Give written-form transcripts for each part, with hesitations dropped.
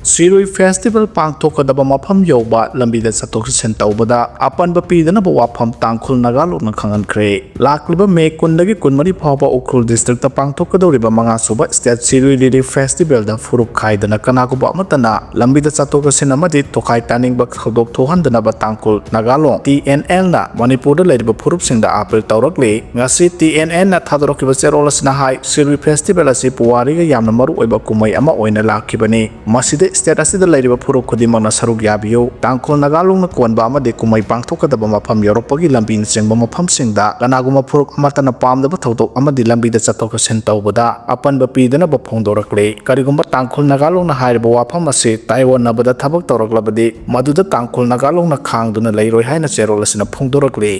Shirui Festival Pangthokadaba Mafam Yoba Lambida Satok Sentauba Apan Bapidana Wapam Tangkul Nagalok Nakhangankre Lakliba Me Kundagi Kunmari Papa Ukrul District Pangthokadoriba Mangasuba State Shirui Lili Festival da Furuk Kaidana Kanakuba Matana Lambida Satok Sinamadi Tokai Taning Bak Hodok Tohandana Batangkul Nagalong TNL na Manipur Ladiba Purup Sinda April Taurakli Ngasi TNN na Tadorokiba Serolas Nahai Shirui Festival Asi Puari Yamamaru Oiba Kumai Ama Oina Lakibani Maside State asida laiba puruk khudimangna saruk yabiyo tangkol nagalong na kuanba amade kumai pangthokadaba mafam yoropagi lambin sengba mafamsingda kanaguma puruk amatana pamdaba thodok amadi lambida chatok sen tawbada apanba pidana ba phongdorakle karigumba tangkol nagalong na haiba wafam ase taiwan nabada thabak tawraklabadi maduda tangkol nagalong na khangduna lairoi haina cherolasina phongdorakle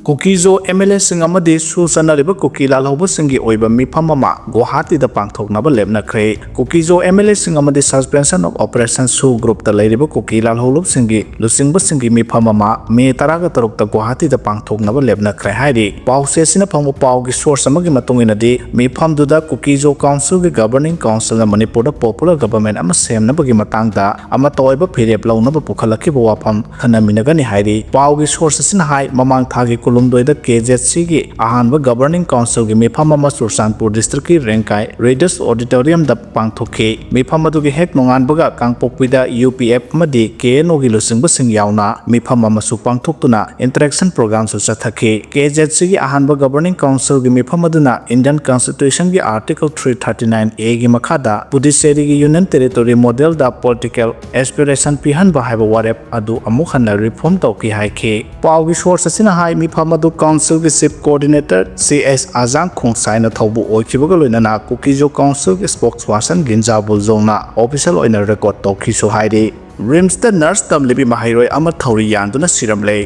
Kukizo MLA sing amadi susanariba kuki lalhoba singi oiba mifam ama Guwahati da pangthoknaba lepnakhre Kukizo MLA sing amadi suspension of operation su group da lairiba kuki lalholub singi lusingba singi mifam ama Me taraga taruk da Guwahati da pangthoknaba lepnakhre hairi pause sina phangba paugi source amagi matunginadi mifam duda Kukizo council gi governing council na Manipur da popular government ama semnabagi matangda ama toiba phirep launaba pukhalakhiba wafam khanaminagani hairi paugi source sina hai mamang thagi Kulumdoida KZC gi ahanba governing council gi mifam ama Sursanpur district ki Rengkai Raiders auditorium da pangthoke mifam adu gi hek nonganbaga kangpokpida UPF madi KNO gi lusingba sing yauna mifam ama su pangthoktuna interaction program su chathake KZC gi ahanba governing council gi mifam aduna Indian constitution gi article 339A gi makhada Puducherry gi union territory model da political aspiration pihanba haiba warep adu amuk hanna reform tawki haike pawgi source asina hai Famadu Council ki Chief Coordinator CS Azang Khongsai na thobu oikibaga loinana Kukizo Council ki spokesperson Ginja Buljongna official oina record tawkhisu hairi Rims da nurse tamlibi mahairoi ama thori yanduna siramle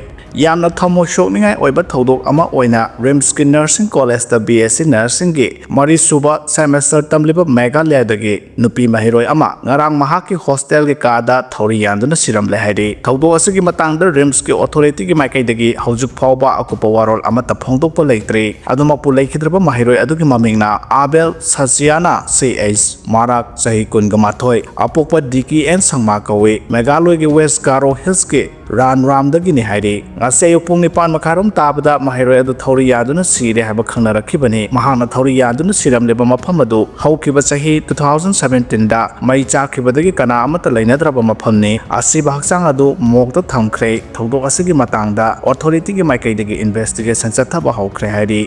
Yamna thamo shokningai oiba thodok ama oina Rims ki nursing college da BSc nursing gi mari suba semester tamliba Meghalaya dagi nupi mahiroi ama ngarang mahaki hostel gi kada thori yanduna siramle hairi thodo asigi matangda Rims ki authority gi maikai dagi haujuk phawba akupa warol ama ta phongdok pa leitre aduma pu leikhidrba mahiroi adugi mamingna Abel Sajiana CH Marak sahi kungamathoi apokpa DKN sangma kawe Meghalaya gi West Garo Hills ki Ran Ram dagi ni hairi ngase yupung nipan makarom tabada mahiroi adu thori yaduna sire haba khangnarakibani mahana thori yaduna siramleba mafam adu haukiba chahi 2017 da mai chakhibadagi kana amata leinadraba mafamni asiba hakchang adu mokta thamkhre thodok asigi matangda authority gi maikaidagi investigation chathaba haukhre hairi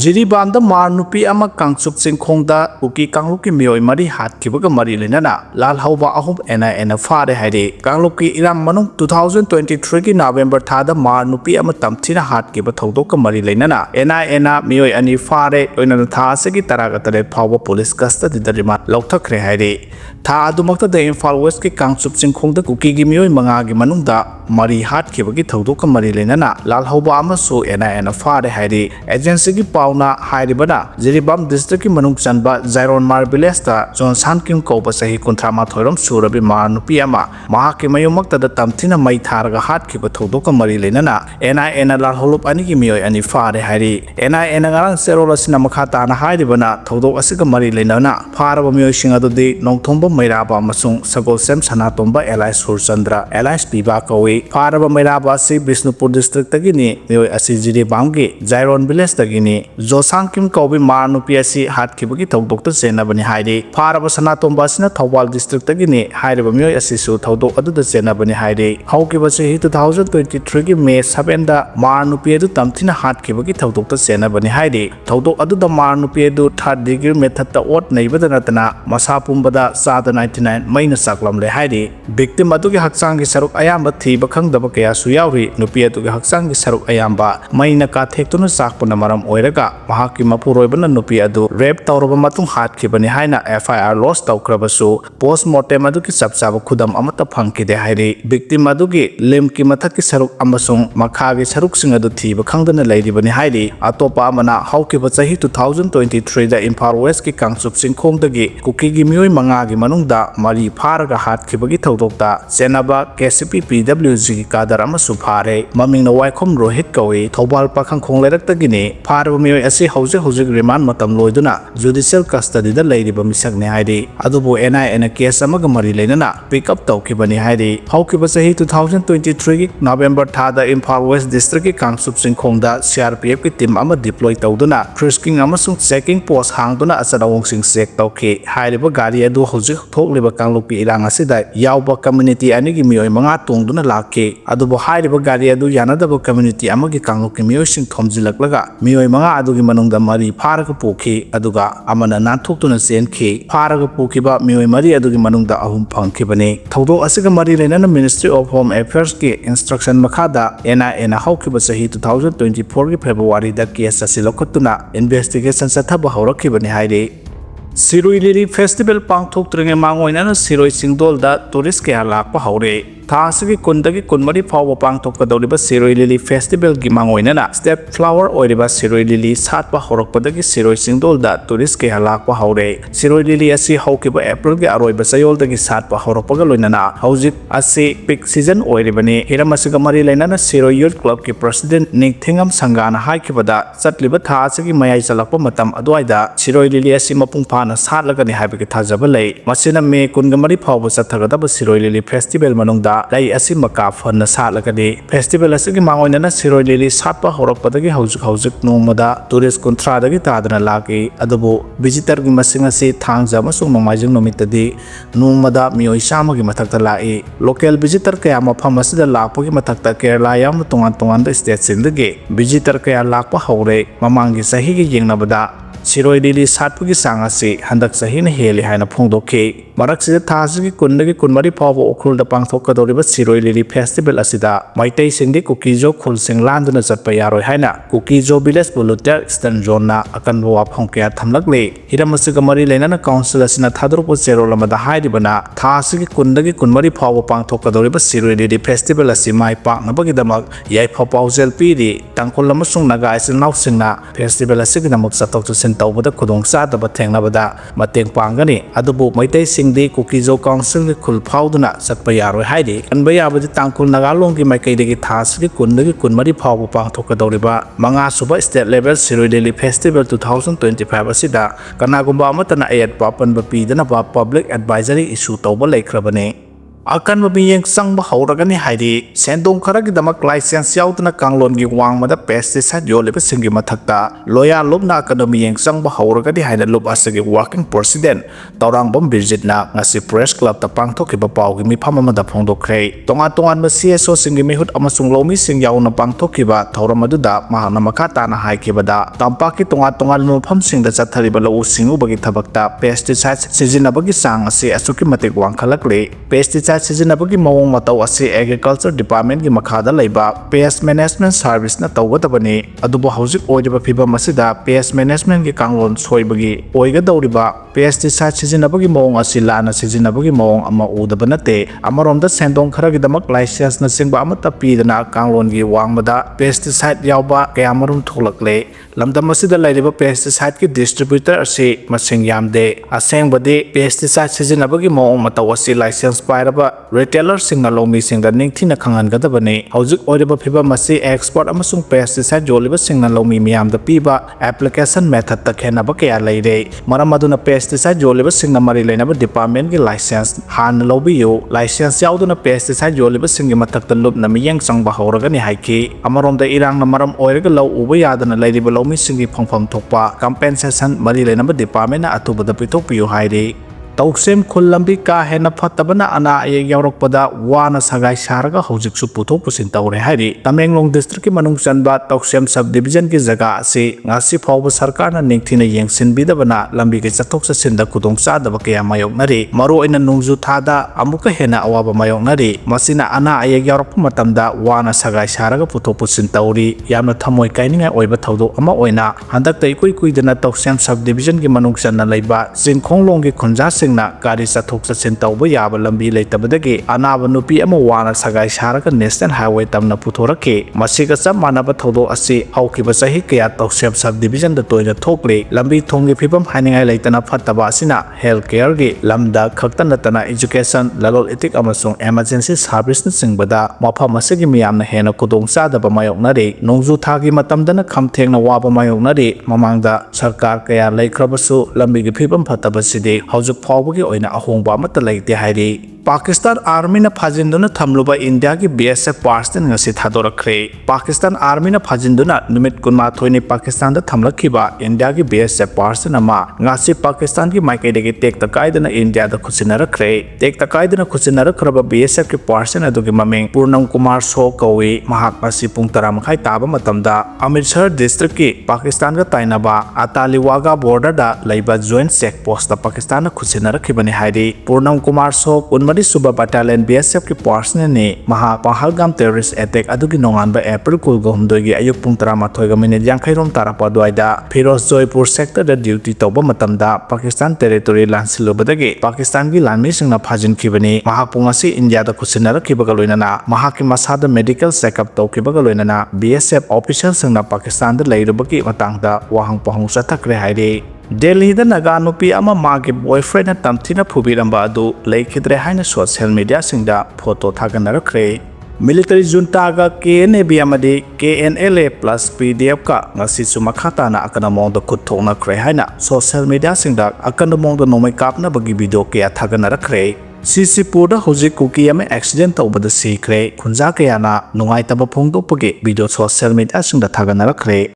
Jiribamda mar nupi ama kangsup singkhongda uki kangluki mioi mari hatkibaga mari lenana lal hauba ahum ena fare haire kangluki iram manung 2023 ki November thada mar nupi ama tamthina hatkiba thodok mari lenana ena mioi ani fare oina tha asegi taraga tare phawba police custody da remand lokthakre haire tha adumakta da Imphal West ki kangsup singkhongda kuki gi mioi manga gi manungda mari hatkibagi thodok mari lenana lal hauba ama so ena fare haire agency gi pauna hairibana Jiribam district ki manung chanba Jairon Mar village ta Johnson Kim Koba sahi kuntrama thoirom surabi mar nupi ama mahaki mayumakta da tamthina mai tharaga hatkiba thodok mari lenana ena lal holup ani ki mioi ani fare hairi ena ngarang serola sina makha ta na hairibana thodok asiga mari lenana faraba mioi singa dudi nongthomba mairaba amasung sagol sem sanatomba Eli Surchandra Eli piba kawi faraba mairaba si Bishnupur district tagini mioi asi Jiribam gi Jairon village tagini Josang Kim Kobi mar nupi asi hatkibagi thodok ta chenabani hairi faraba sanatomba sina Thawal district tagini hairiba mioi asi su thodok adu da chenabani hairi haukiba chahi 2023 ki May 7 da mar nupi adu tamthina hatkibagi thodok ta chenabani hairi thodok adu da mar nupi adu third degree method ta ot neibada natana masa pumbada sada 99 maina saklamle hairi victim adu gi hakchang gi saruk ayamba thiba khangdaba kaya su yauri nupi adu gi hakchang gi saruk ayamba maina ka thektuna sakpuna maram oiraga mahaki mapuroibana nupi adu rape tawraba matung hatkibani haina FIR loss tawkrabasu postmortem adu ki chapchaba khudam amata phangkide hairi victim adu gi limb ki mathak ki saruk amasung makha gi saruk sing adu thiba khangdana leiribani hairi atopa amana haukiba chahi 2023 da Imphal West ki kangsup singkhongdagi kuki gi mioi manga gi manungda mari pharaga hatkibagi thodokta chenaba KCP PWG gi kadar amasu phare mamingna waikhom Rohit kawi Thobal pakhang khonglerak tagini pharaba मियोय असी हौजिक remand मतम लोइदुना judicial कस्टडीदा लेरिबा मिसकने हाइदि अदुबो एनआईएना case अमगा मरी लेनना pickup तौखिबनि हाइदि हौकिबा सही 2023 की नवंबर थादा Imphal west district की कांगसुप सिंखोंगदा CRPF की टीम अमा डिप्लॉय तौदुना फ्रिस्किंग अमसुंग चेकिंग पोस्ट हांगदुना असदावोंगसिंग चेक तौखि हाइरिबा गाड़ी अदु हौजिक थोकलिबा कांगलुपी इरांग असिदा यावबा कम्युनिटी अनिगी मियोय मंगा तोंगदुना लाके अदुबो हाइरिबा गाड़ी अदु यानादबा कम्युनिटी अमगी कांगलुपी मियोयसिंग थोमजिलक्लगा मियोय मंगा अदुगी मनुंगदा मरी फारगा पोखि अदुगा अमना नाथोक्तुना चेनखि फारगा पोखिबा मियोय मरी अदुगी मनुंगदा अहुम फंगखिबनि थौदो असिगा मरी लेनना मिनिस्ट्री ऑफ होम अफेयर्स की इंस्ट्रक्शन मखादा एनआईएना हौकिबा सही 2024 की फेब्रुवारी दा केस असी लौखत्तुना investigation चथबा हौरखिबनि हाइरे Shirui lily festival पांगथोक्तृंगे मांगोइना Shirui सिंगदोलदा tourist कया लाक्पा हौरे थासगी कुंदगी कुनमरी फाव पांगथोक्कदौरिबा सिरुई लिली फेस्टिवल की मांगोइना step flower ओइरिबा Shirui lily सातपा हौरकपदगी Shirui सिंगदोलदा tourist कया लाक्पा हौरे सिरुई लिली असी हौकिबा अप्रैल की अरोइबा चयोलदगी सातपा हौरकपगा लोइनाना हौजिक असी पिक सीजन ओइरिबनि हिरमसिगा मरी लेनाना सिरुई यूथ क्लब की प्रेसिडेंट निंगथेंगम संगाना हाइखिबदा चटलिबा थासगी मयाई चलकपा मतम अदुवाइदा सिरुई लिली असी मपुंग फाना सातलगनि हाइबगी थाजबा लई मसिना मे कुनगमरी फाव चथगदबा सिरुई लिली फेस्टिवल मनोंगदा लाई असी मका fun सालगदि festival असिगी मांगोइना Shirui lily सातपा हौरकपदगी हौजिक नोंगमदा tourist कुंथ्रादगी तादना Laki अदुबो visitor की मसिंग असी थांगजा अमसुंग नोंमाइजिंग नुमितदि नोंगमदा मियोय चामगी मथक्ता लाई लोकल विजिटर कया मफम असिदा लाकपगी मथक्ता केरला याम तोंगान स्टेट सिंदगी विजिटर कया लाकपा हौरे ममांगी सहीगी येंगनबदा सिरुई लिली सातपगी सांग असी हंदक सहीना हेली हाइना फोंदोखि मरक्सिदा थासगी कुंदगी कुनमरी फाव उखरुलदा पांगथोक्कदौरिबा Shirui lily festival असिदा माइतै सिंगदी Kuki-Zo खुलसिंग लांदुना चटपा यारोय हाइना Kuki-Zo village बुलुटर eastern जोनना अकनबा वाफम कया थमलकले हिरमसिगा मरी लेनाना काउंसिल असिना थादरुपो चेरोल अमदा हाइरिबना थासगी कुंदगी कुनमरी फाव पांगथोक्कदौरिबा सिरुई लिली फेस्टिवल असी माइ पाकनबगिदमक याइफा पाउजेल पीरी तंखुल अमसुंग नागा इसिल नाउसिंगना फेस्टिवल असिगिदमक चतोक चुसिन तौबदा खुदोंग चादबा थेंगनबदा मतेंग पांगनी अदुबु मैतै सिंगदी कुकीजो काउंसिल की खुल फाउदुना चटपा यारोय हाइदि अनबा याबदि तांकुल नागालोंग की माइकैदगी थासगी कुनदगी कुनमरी फाव पांगथोक्कदौरिबा मंगा सुबा state level Shirui lily festival 2025 असिदा कनागुंबा अमतना ayetpa पनबा पीदनबा पब्लिक एडवाइजरी इशू तौबा लेख्रबने अकनबा मियेंग संगबा हौरगनि हाइदि सेंदोंग खरगिदमक लाइसेंस याउदना कांगलोनगी वांगमदा पेस्टिसाइड योलिबा सिंगी मथक्ता लोया लुबना अकनबा मियेंग संगबा हौरगनि हाइना लुब असगी वर्किंग प्रेसिडेंट तौरांगबम बिरजितना ngasi प्रेस क्लब ता पांगथोकिबा पावगी मिफम अमदा फोंदोखरे तोंगा सीएसओ सिंगी मिहुत अमसुंग लौमी सिंग याउना पांगथोकिबा थौरम अदुदा महाना मखा ताना हाइकिबदा तंपाकी तोंगा मफम सिंगदा चथरिबा लौ सिंगुबगी थबकता पेस्टिसाइड सिजिनबगी सांग असी असुकी मतेक वांखलकले पेस्टिसाइड सिजिनबगी मवोंग मतौ असी एग्रीकल्चर डिपार्टमेंट की मखादा लैबा पेस्ट मैनेजमेंट सर्विस ना तौगदबनी अदुबो हौजिक ओइदबा फिबम असिदा पेस्ट मैनेजमेंट की कांगलोन सोइबगी ओइगदौरिबा पेस्टिसाइड सिजिनबगी मवोंग असी लाना सिजिनबगी मवोंग अमा उदबा नते अमरोमदा सेंदोंग खरगिदमक लाइसेंस ना सिंगबा अमता पीदना कांगलोन की वांगमदा पेस्टिसाइड यावबा कयामरुम थोलकले लमदम असिदा लैरिबा पेस्टिसाइड की डिस्ट्रीब्यूटर असी मसिंग यामदे असेंगबदि पेस्टिसाइड सिजिनबगी मवोंग मतौ असी लाइसेंस पाइरबा रिटेलर सिंग लौमी सिंग निंगथिना खंगनगदबने हौजिक ओइरबा फिबम असी एक्सपर्ट अमसुंग पेस्टिसाइड जोलिबा सिंग लौमी मियामदा पीबा एप्लीकेशन मेथड ता खेनबा कया लैरे मरम अदुना पेस्टिसाइड जोलिबा सिंग मरी लेनबा डिपार्टमेंट की लाइसेंस हान लौबियो लाइसेंस याउदुना पेस्टिसाइड जोलिबा सिंग मथक्ता लुबना मियंग संगबा हौरगनि हाइखि अमरोमदा इरांगना मरम ओइरगा लौ उबा यादना लैरिबा लौमी सिंगी फंगफम थोकपा कंपेंसेशन मरी लेनबा डिपार्टमेंट अतुबदा पिथोकपियो हाइरे तौसेम खुल लंबी का हेन फतबना अना अयेक यावरकपदा वाना सगाई सारगा हौजिकसु पुथोक पुसिन तौरे हाइरि तमेंगलोंग डिस्ट्रिक्ट की मनुंग चनबा तौसेम सब डिवीजन की जगह से ngasi फावबा सरकारना निंगथिना येंगसिनबिदबना लंबी के चथोक चसिनदा खुदोंग चादबा कया मायोगनरि मरो ओइना नोंजु थादा अमुका हेना अवाबा मायोगनरि मसिना अना अयेक यावरकपा मतमदा वाना सगाई सारगा पुथोक पुसिन तौरि यामना थमोय काइनिंगाय ओइबा थौदो अमा ओइना हंदकता इकुई कुइदना तौसेम सब डिवीजन की मनुंग चनना लैबा जिंखोंगलोंग की खुंजा ꯁꯤꯡꯅ ꯒꯥꯔꯤ ꯆꯠꯊꯣꯛ ꯆꯠꯁꯤꯟ ꯇꯧꯕ ꯌꯥꯕ ꯂꯝꯕꯤ ꯂꯩꯇꯕꯗꯒꯤ ꯑꯅꯥꯕ ꯅꯨꯄꯤ ꯑꯃ ꯋꯥꯅ ꯁꯒꯥꯏ ꯁꯥꯔꯒ ꯅꯦꯁꯅꯦꯜ ꯍꯥꯏꯋꯦ ꯇꯝꯅ ꯄꯨꯊꯣꯔꯛꯈꯤ ꯃꯁꯤꯒ ꯆꯞ ꯃꯥꯟꯅꯕ ꯊꯧꯗꯣꯛ ꯑꯁꯤ ꯍꯧꯈꯤꯕ ꯆꯍꯤ ꯀꯌꯥ ꯇꯧꯁꯦꯝ ꯁꯕ ꯗꯤꯕꯤꯖꯟꯗ ꯇꯣꯏꯅ ꯊꯣꯛꯂꯤ ꯂꯝꯕꯤ ꯊꯣꯡꯒꯤ ꯐꯤꯕꯝ ꯍꯥꯏꯅꯤꯡꯉꯥꯏ ꯂꯩꯇꯅ ꯐꯠꯇꯕ ꯑꯁꯤꯅ ꯍꯦꯜꯊ ꯀꯦꯌꯔꯒꯤ ꯂꯝꯗ ꯈꯛꯇ ꯅꯠꯇꯅ ꯏꯖꯨꯀꯦꯁꯟ ꯂꯂꯣꯟ ꯏꯇꯤꯛ ꯑꯃꯁꯨꯡ ꯑꯦꯃꯔꯖꯦꯟꯁꯤ ꯁꯥꯔꯚꯤꯁꯅꯆꯤꯡꯕꯗ ꯃꯐꯝ ꯑꯁꯤꯒꯤ ꯃꯤꯌꯥꯝꯅ ꯍꯦꯟꯅ ꯈꯨꯗꯣꯡꯆꯥꯗꯕ ꯃꯥꯌꯣꯛꯅꯔꯤ ꯅꯣꯡꯖꯨ ꯊꯥꯒꯤ ꯃꯇꯝꯗꯅ ꯈꯝꯊꯦꯡꯅ ꯋꯥꯕ ꯃꯥꯌꯣꯛꯅꯔꯤ ꯃꯃꯥꯡꯗ ꯁꯔꯀꯥꯔ ꯀꯌꯥ ꯂꯩꯈ꯭ꯔꯕꯁꯨ ꯂꯝꯕꯤꯒꯤ ꯐꯤꯕꯝ ꯐꯠꯇꯕꯁꯤꯗꯤ ꯍꯧꯖꯤꯛ ꯐꯥꯎꯕꯒꯤ ꯑꯣꯏꯅ ꯑꯍꯣꯡꯕ ꯑꯃꯠꯇ ꯂꯩꯇꯦ ꯍꯥꯏꯔꯤ ꯄꯥꯀꯤꯁꯇꯥꯟ ꯑꯥꯔꯃꯤꯅ ꯐꯥꯖꯤꯟꯗꯨꯅ ꯊꯝꯂꯨꯕ ꯏꯟꯗꯤꯌꯥꯒꯤ BSF ꯄꯥꯔꯁꯅꯦꯜ ꯉꯁꯤ ꯊꯥꯗꯣꯔꯛꯈ꯭ꯔꯦ ꯄꯥꯀꯤꯁꯇꯥꯟ ꯑꯥꯔꯃꯤꯅ ꯐꯥꯖꯤꯟꯗꯨꯅ ꯅꯨꯃꯤꯠ 12ꯅꯤ ꯄꯥꯀꯤꯁꯇꯥꯟꯗ ꯊꯝꯂꯛꯈꯤꯕ ꯏꯟꯗꯤꯌꯥꯒꯤ BSF ꯄꯥꯔꯁꯅꯦꯜ ꯑꯃ ꯉꯁꯤ ꯄꯥꯀꯤꯁꯇꯥꯟꯒꯤ ꯃꯥꯏꯀꯩꯗꯒꯤ ꯇꯦꯛꯇ ꯀꯥꯏꯗꯅ ꯏꯟꯗꯤꯌꯥꯗ ꯈꯨꯠꯁꯤꯟꯅꯔꯛꯈ꯭ꯔꯦ ꯇꯦꯛꯇ ꯀꯥꯏꯗꯅ ꯈꯨꯠꯁꯤꯟꯅꯔꯛꯈ꯭ꯔꯕ BSFꯀꯤ ꯄꯥꯔꯁꯅꯦꯜ ꯑꯗꯨꯒꯤ ꯃꯃꯤꯡ ꯄꯨꯔꯅꯝ ꯀꯨꯃꯥꯔ ꯁꯣ ꯀꯧꯏ ꯃꯍꯥꯛ ꯑꯁꯤ ꯄꯨꯡ 10:30 ꯇꯥꯕ ꯃꯇꯝꯗ ꯑꯃ꯭ꯔꯤꯠꯁꯔ ꯗꯤꯁꯇ꯭ꯔꯤꯛꯀꯤ ꯄꯥꯀꯤꯁꯇꯥꯟꯒ ꯇꯥꯏꯅꯕ ꯑꯇꯥꯂꯤꯋꯥꯒꯥ ꯕꯣꯔꯗꯔꯗ ꯂꯩꯕ ꯖꯣꯏꯟꯠ ꯆꯦꯛ ꯄꯣꯁꯇ ꯄꯥꯀꯤꯁꯇꯥꯟꯅ ꯈꯨꯠꯁꯤꯟꯅꯔꯛꯈꯤꯕꯅꯤ ꯍꯥꯏꯔꯤ ꯄꯨꯔꯅꯝ ꯀꯨꯃꯥꯔ ꯁꯣ 23ꯁꯨꯕ ꯕꯠꯇꯥꯂꯤꯌꯟ BSFꯀꯤ ꯄꯥꯔꯁꯅꯦꯜꯅꯤ ꯃꯍꯥꯛ ꯄꯍꯜꯒꯥꯝ ꯇꯦꯔꯣꯔꯤꯁꯠ ꯑꯦꯇꯦꯛ ꯑꯗꯨꯒꯤ ꯅꯣꯡꯉꯥꯟꯕ ꯑꯦꯄ꯭ꯔꯤꯜ 12ꯒꯤ ꯑꯌꯨꯛ ꯄꯨꯡ 13:50 ꯇꯥꯔꯛꯄ ꯑꯗꯨꯋꯥꯏꯗ ꯐꯤꯔꯣꯖ ꯖꯣꯏꯄꯨꯔ ꯁꯦꯛꯇꯔꯗ ꯗ꯭ꯌꯨꯇꯤ ꯇꯧꯕ ꯃꯇꯝꯗ ꯄꯥꯀꯤꯁꯇꯥꯟ ꯇꯦꯔꯤꯇꯣꯔꯤ ꯂꯥꯟꯁꯤꯜꯂꯨꯕꯗꯒꯤ ꯄꯥꯀꯤꯁꯇꯥꯟꯒꯤ ꯂꯥꯟꯃꯤꯁꯤꯡꯅ ꯐꯥꯖꯤꯟꯈꯤꯕꯅꯤ ꯃꯍꯥꯛꯄꯨ ꯉꯁꯤ ꯏꯟꯗꯤꯌꯥꯗ ꯈꯨꯠꯁꯤꯟꯅꯔꯛꯈꯤꯕꯒ ꯂꯣꯏꯅꯅ ꯃꯍꯥꯛꯀꯤ ꯃꯁꯥꯗ ꯃꯦꯗꯤꯀꯦꯜ ꯆꯦꯛꯑꯞ ꯇꯧꯈꯤꯕꯒ ꯂꯣꯏꯅꯅ BSF ꯑꯣꯐꯤꯁꯤꯌꯦꯜꯁꯤꯡꯅ ꯄꯥꯀꯤꯁꯇꯥꯟꯗ ꯂꯩꯔꯨꯕꯒꯤ ꯃꯇꯥꯡꯗ ꯋꯥꯍꯪ ꯄꯥꯎꯍꯪ ꯆꯠꯊꯈ꯭ꯔꯦ ꯍꯥꯏꯔꯤ ꯗꯦꯜꯂꯤꯗ ꯅꯥꯒꯥ ꯅꯨꯄꯤ ꯑꯃ ꯃꯥꯒꯤ ꯕꯣꯏꯐ꯭ꯔꯦꯟꯅ ꯇꯝꯊꯤꯅ ꯐꯨꯕꯤꯔꯝꯕ ꯑꯗꯨ ꯂꯩꯈꯤꯗ꯭ꯔꯦ ꯍꯥꯏꯅ ꯁꯣꯁꯤꯌꯦꯜ ꯃꯤꯗꯤꯌꯥꯁꯤꯡꯗ ꯐꯣꯇꯣ ꯊꯥꯒꯠꯅꯔꯛꯈ꯭ꯔꯦ ꯃꯤꯂꯤꯇꯔꯤ ꯖꯨꯟꯇꯥꯒ KNAB ꯑꯃꯗꯤ KNLA+PDFꯀ ꯉꯁꯤꯁꯨ ꯃꯈꯥ ꯇꯥꯅ ꯑꯀꯟꯕ ꯃꯑꯣꯡꯗ ꯈꯨꯠ ꯊꯣꯛꯅꯈ꯭ꯔꯦ ꯍꯥꯏꯅ ꯁꯣꯁꯤꯌꯦꯜ ꯃꯤꯗꯤꯌꯥꯁꯤꯡꯗ ꯑꯀꯟꯕ ꯃꯑꯣꯡꯗ ꯅꯣꯡꯃꯩ ꯀꯥꯞꯅꯕꯒꯤ ꯚꯤꯗꯤꯑꯣ ꯀꯌꯥ ꯊꯥꯒꯠꯅꯔꯛꯈ꯭ꯔꯦ ꯁꯤꯁꯤꯄꯨꯔꯗ ꯍꯧꯖꯤꯛ ꯀꯨꯀꯤ ꯑꯃ ꯑꯦꯛꯁꯤꯗꯦꯟ ꯇꯧꯕꯗ ꯁꯤꯈ꯭ꯔꯦ ꯈꯨꯟꯖꯥ ꯀꯌꯥꯅ ꯅꯨꯡꯉꯥꯏꯇꯕ ꯐꯣꯡꯗꯣꯛꯄꯒꯤ ꯚꯤꯗꯤꯑꯣ ꯁꯣꯁꯤꯌꯦꯜ ꯃꯤꯗꯤꯌꯥꯁꯤꯡꯗ ꯊꯥꯒꯠꯅꯔꯛꯈ꯭ꯔꯦ